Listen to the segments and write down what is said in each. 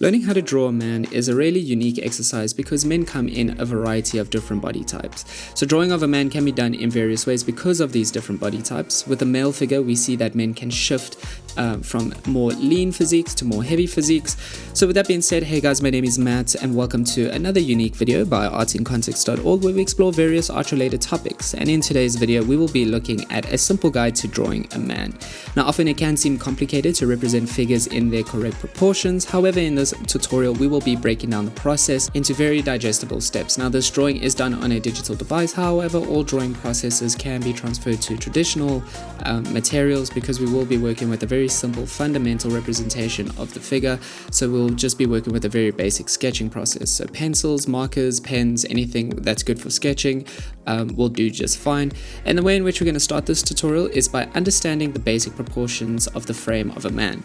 Learning how to draw a man is a really unique exercise because men come in a variety of different body types. So drawing of a man can be done in various ways because of these different body types. With a male figure, we see that men can shift from more lean physiques to more heavy physiques. So with that being said, hey guys, my name is Matt and welcome to another unique video by artincontext.org where we explore various art related topics. And in today's video, we will be looking at a simple guide to drawing a man. Now often it can seem complicated to represent figures in their correct proportions. However, in this tutorial, we will be breaking down the process into very digestible steps. Now this drawing is done on a digital device. However, all drawing processes can be transferred to traditional materials because we will be working with a very simple fundamental representation of the figure. So we'll just be working with a very basic sketching process. So pencils, markers, pens, anything that's good for sketching will do just fine. And the way in which we're going to start this tutorial is by understanding the basic proportions of the frame of a man.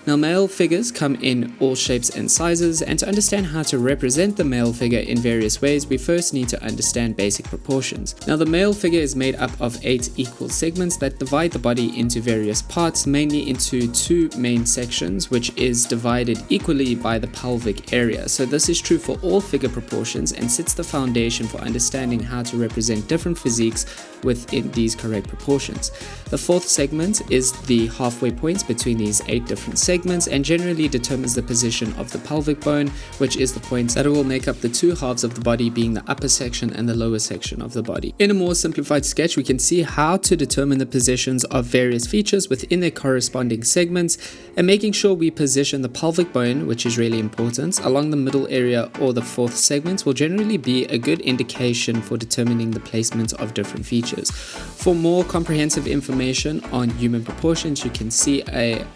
Now male figures come in all shapes and sizes, and to understand how to represent the male figure in various ways, we first need to understand basic proportions. Now the male figure is made up of 8 equal segments that divide the body into various parts, mainly into 2 main sections, which is divided equally by the pelvic area. So this is true for all figure proportions and sets the foundation for understanding how to represent different physiques within these correct proportions. The 4th segment is the halfway point between these 8 different segments and generally determines the position of the pelvic bone, which is the point that will make up the 2 halves of the body, being the upper section and the lower section of the body. In a more simplified sketch, we can see how to determine the positions of various features within their corresponding segments, and making sure we position the pelvic bone, which is really important, along the middle area or the 4th segment will generally be a good indication for determining the placement of different features. For more comprehensive information on human proportions, you can see a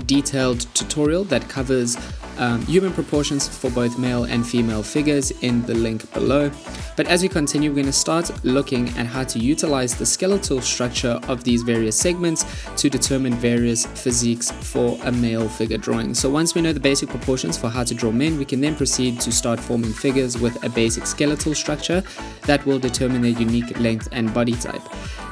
detailed tutorial that covers human proportions for both male and female figures in the link below. But as we continue, we're going to start looking at how to utilize the skeletal structure of these various segments to determine various physiques for a male figure drawing. So once we know the basic proportions for how to draw men, we can then proceed to start forming figures with a basic skeletal structure that will determine their unique length and body type.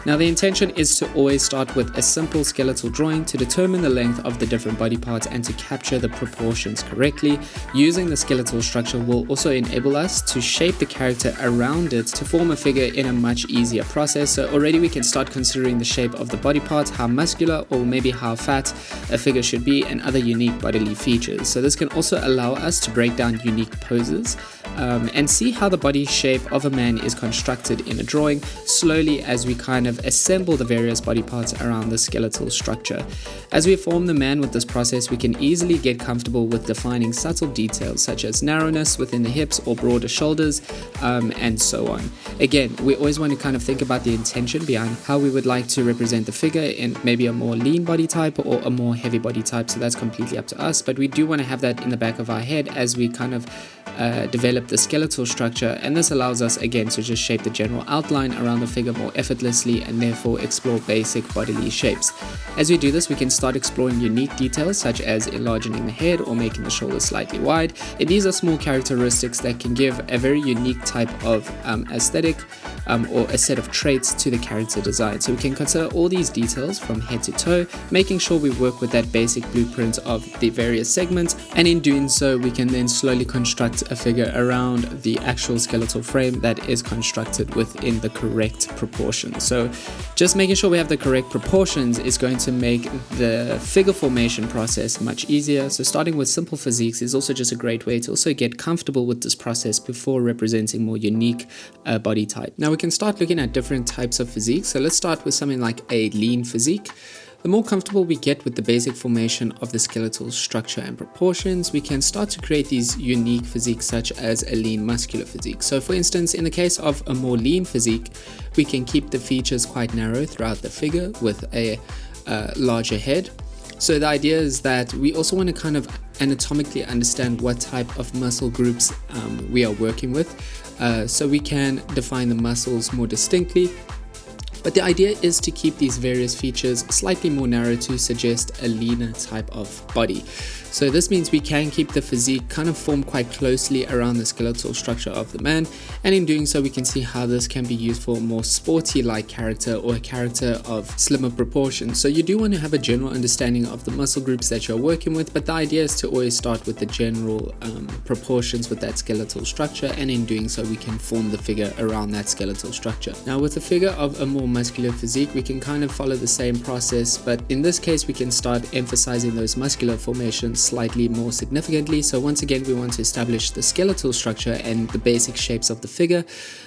Now the intention is to always start with a simple skeletal drawing to determine the length of the different body parts and to capture the proportions correctly. Using the skeletal structure will also enable us to shape the character around it to form a figure in a much easier process. So already we can start considering the shape of the body parts, how muscular or maybe how fat a figure should be, and other unique bodily features. So this can also allow us to break down unique poses and see how the body shape of a man is constructed in a drawing slowly as we kind of assemble the various body parts around the skeletal structure. As we form the man with this process, we can easily get comfortable with defining subtle details such as narrowness within the hips or broader shoulders, and so on. Again, we always want to kind of think about the intention behind how we would like to represent the figure in maybe a more lean body type or a more heavy body type, so that's completely up to us, but we do want to have that in the back of our head as we kind of develop the skeletal structure, and this allows us again to just shape the general outline around the figure more effortlessly and therefore explore basic bodily shapes. As we do this, we can start exploring unique details such as enlarging the head or making the shoulders slightly wide, and these are small characteristics that can give a very unique type of aesthetic or a set of traits to the character design. So we can consider all these details from head to toe, making sure we work with that basic blueprint of the various segments, and in doing so we can then slowly construct a figure around the actual skeletal frame that is constructed within the correct proportions. So just making sure we have the correct proportions is going to make the figure formation process much easier. So starting with simple physiques is also just a great way to also get comfortable with this process before representing more unique body type. Now we can start looking at different types of physiques. So let's start with something like a lean physique. The more comfortable we get with the basic formation of the skeletal structure and proportions, we can start to create these unique physiques such as a lean muscular physique. So for instance, in the case of a more lean physique, we can keep the features quite narrow throughout the figure with a larger head. So the idea is that we also want to kind of anatomically understand what type of muscle groups we are working with, so we can define the muscles more distinctly But the idea is to keep these various features slightly more narrow to suggest a leaner type of body. So this means we can keep the physique kind of formed quite closely around the skeletal structure of the man, and in doing so we can see how this can be used for a more sporty-like character or a character of slimmer proportions. So you do want to have a general understanding of the muscle groups that you're working with, but the idea is to always start with the general proportions with that skeletal structure, and in doing so we can form the figure around that skeletal structure. Now with a figure of a more muscular physique, we can kind of follow the same process, but in this case we can start emphasizing those muscular formations slightly more significantly. So once again we want to establish the skeletal structure and the basic shapes of the figure,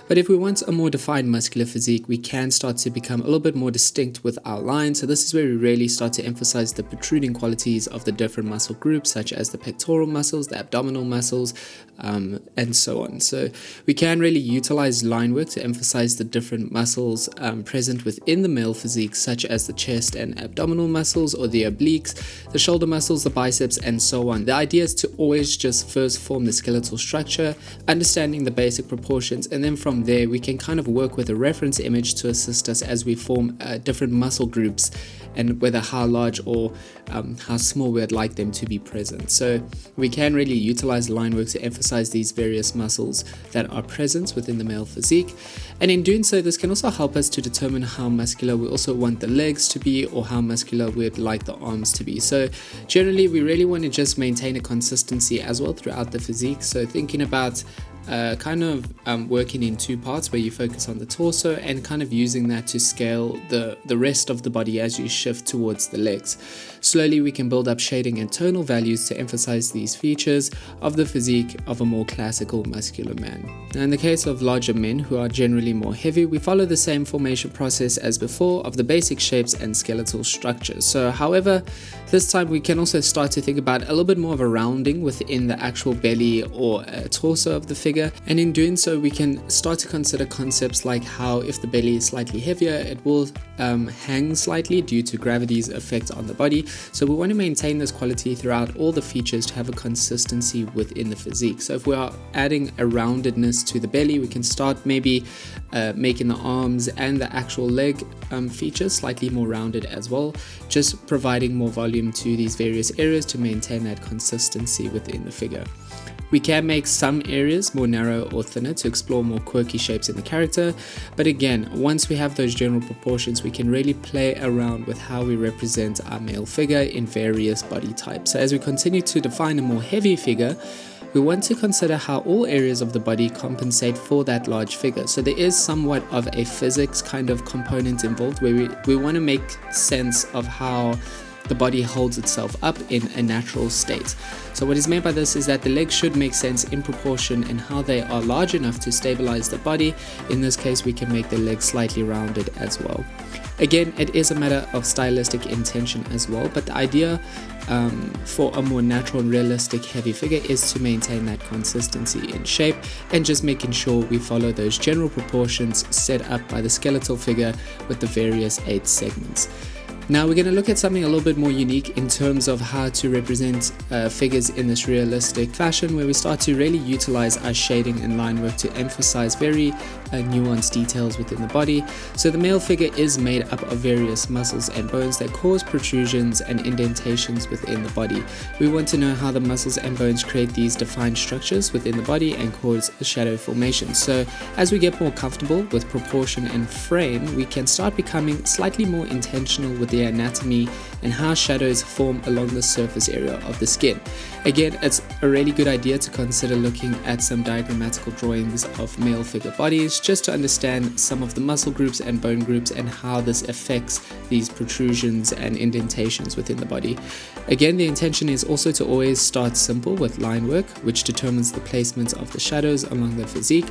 but if we want a more defined muscular physique, we can start to become a little bit more distinct with our lines. So this is where we really start to emphasize the protruding qualities of the different muscle groups, such as the pectoral muscles, the abdominal muscles, and so on. So we can really utilize line work to emphasize the different muscles present within the male physique, such as the chest and abdominal muscles, or the obliques, the shoulder muscles, the biceps, and so on. The idea is to always just first form the skeletal structure, understanding the basic proportions, and then from there we can kind of work with a reference image to assist us as we form different muscle groups, and whether how large or how small we'd like them to be present. So we can really utilize line work to emphasize these various muscles that are present within the male physique, and in doing so this can also help us to determine how muscular we also want the legs to be, or how muscular we'd like the arms to be. So generally we really want to just maintain a consistency as well throughout the physique. So thinking about working in two parts, where you focus on the torso and kind of using that to scale the rest of the body as you shift towards the legs. Slowly we can build up shading and tonal values to emphasize these features of the physique of a more classical muscular man. Now in the case of larger men who are generally more heavy, we follow the same formation process as before of the basic shapes and skeletal structures. So however, this time we can also start to think about a little bit more of a rounding within the actual belly or torso of the figure, and in doing so we can start to consider concepts like how if the belly is slightly heavier, it will hang slightly due to gravity's effect on the body. So we want to maintain this quality throughout all the features to have a consistency within the physique. So if we are adding a roundedness to the belly, we can start maybe making the arms and the actual leg features slightly more rounded as well, just providing more volume to these various areas to maintain that consistency within the figure. We can make some areas more narrow or thinner to explore more quirky shapes in the character, but again, once we have those general proportions, we can really play around with how we represent our male figure in various body types. So as we continue to define a more heavy figure, we want to consider how all areas of the body compensate for that large figure. So there is somewhat of a physics kind of component involved, where we want to make sense of how the body holds itself up in a natural state. So what is meant by this is that the legs should make sense in proportion and how they are large enough to stabilize the body. In this case, we can make the legs slightly rounded as well. Again, it is a matter of stylistic intention as well, but the idea for a more natural and realistic heavy figure is to maintain that consistency in shape and just making sure we follow those general proportions set up by the skeletal figure with the various 8 segments. Now we're going to look at something a little bit more unique in terms of how to represent figures in this realistic fashion, where we start to really utilize our shading and line work to emphasize very nuanced details within the body. So the male figure is made up of various muscles and bones that cause protrusions and indentations within the body. We want to know how the muscles and bones create these defined structures within the body and cause shadow formation. So as we get more comfortable with proportion and frame, we can start becoming slightly more intentional with the anatomy and how shadows form along the surface area of the skin. Again, it's a really good idea to consider looking at some diagrammatical drawings of male figure bodies just to understand some of the muscle groups and bone groups and how this affects these protrusions and indentations within the body. Again, the intention is also to always start simple with line work, which determines the placement of the shadows along the physique.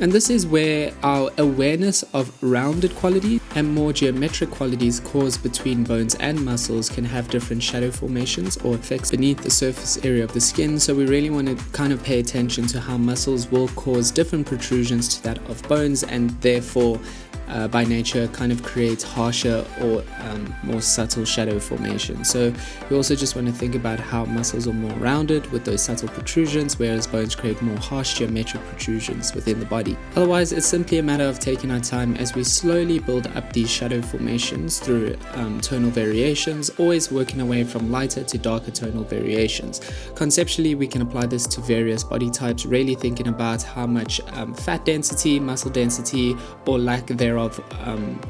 And this is where our awareness of rounded quality and more geometric qualities caused between bones and muscles can have different shadow formations or effects beneath the surface area of the skin. So we really want to kind of pay attention to how muscles will cause different protrusions to that of bones, and therefore by nature kind of creates harsher or more subtle shadow formation. So we also just want to think about how muscles are more rounded with those subtle protrusions, whereas bones create more harsh geometric protrusions within the body. body. Otherwise, it's simply a matter of taking our time as we slowly build up these shadow formations through tonal variations, always working away from lighter to darker tonal variations. Conceptually, we can apply this to various body types, really thinking about how much fat density, muscle density, or lack thereof,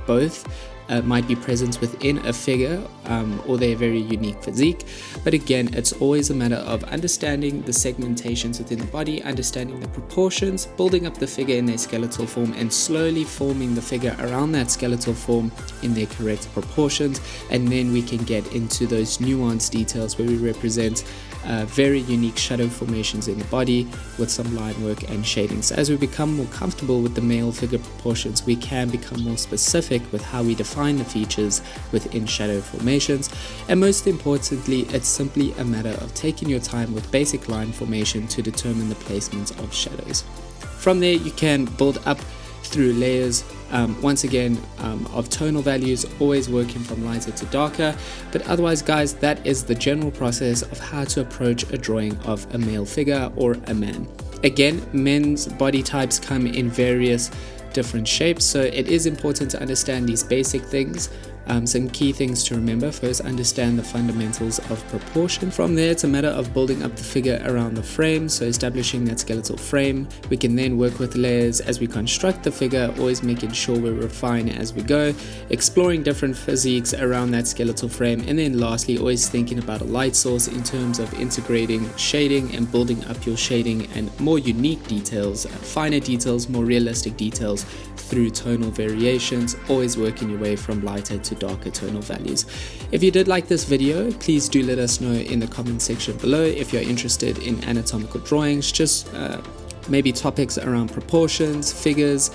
both might be present within a figure or their very unique physique. But again, it's always a matter of understanding the segmentations within the body, understanding the proportions, building up the figure in their skeletal form, and slowly forming the figure around that skeletal form in their correct proportions. And then we can get into those nuanced details where we represent very unique shadow formations in the body with some line work and shading. So as we become more comfortable with the male figure proportions, we can become more specific with how we define the features within shadow formations. And most importantly, it's simply a matter of taking your time with basic line formation to determine the placement of shadows. From there, you can build up through layers, once again, of tonal values, always working from lighter to darker. But otherwise, guys, that is the general process of how to approach a drawing of a male figure or a man. Again, men's body types come in various different shapes, so it is important to understand these basic things. Some key things to remember: first, understand the fundamentals of proportion. From there, it's a matter of building up the figure around the frame, so establishing that skeletal frame. We can then work with layers as we construct the figure, always making sure we refine as we go, exploring different physiques around that skeletal frame. And then lastly, always thinking about a light source in terms of integrating shading and building up your shading and more unique details, finer details, more realistic details through tonal variations, always working your way from lighter to darker tonal values. If you did like this video, please do let us know in the comment section below if you're interested in anatomical drawings, just maybe topics around proportions, figures,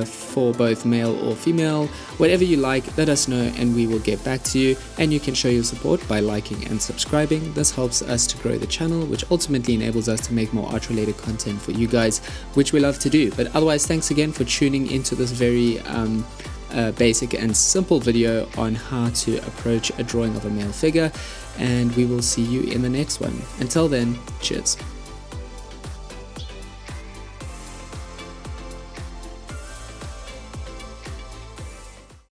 for both male or female. Whatever you like, let us know and we will get back to you. And you can show your support by liking and subscribing. This helps us to grow the channel, which ultimately enables us to make more art related content for you guys, which we love to do. But otherwise, thanks again for tuning into this very basic and simple video on how to approach a drawing of a male figure, and we will see you in the next one. Until then, cheers.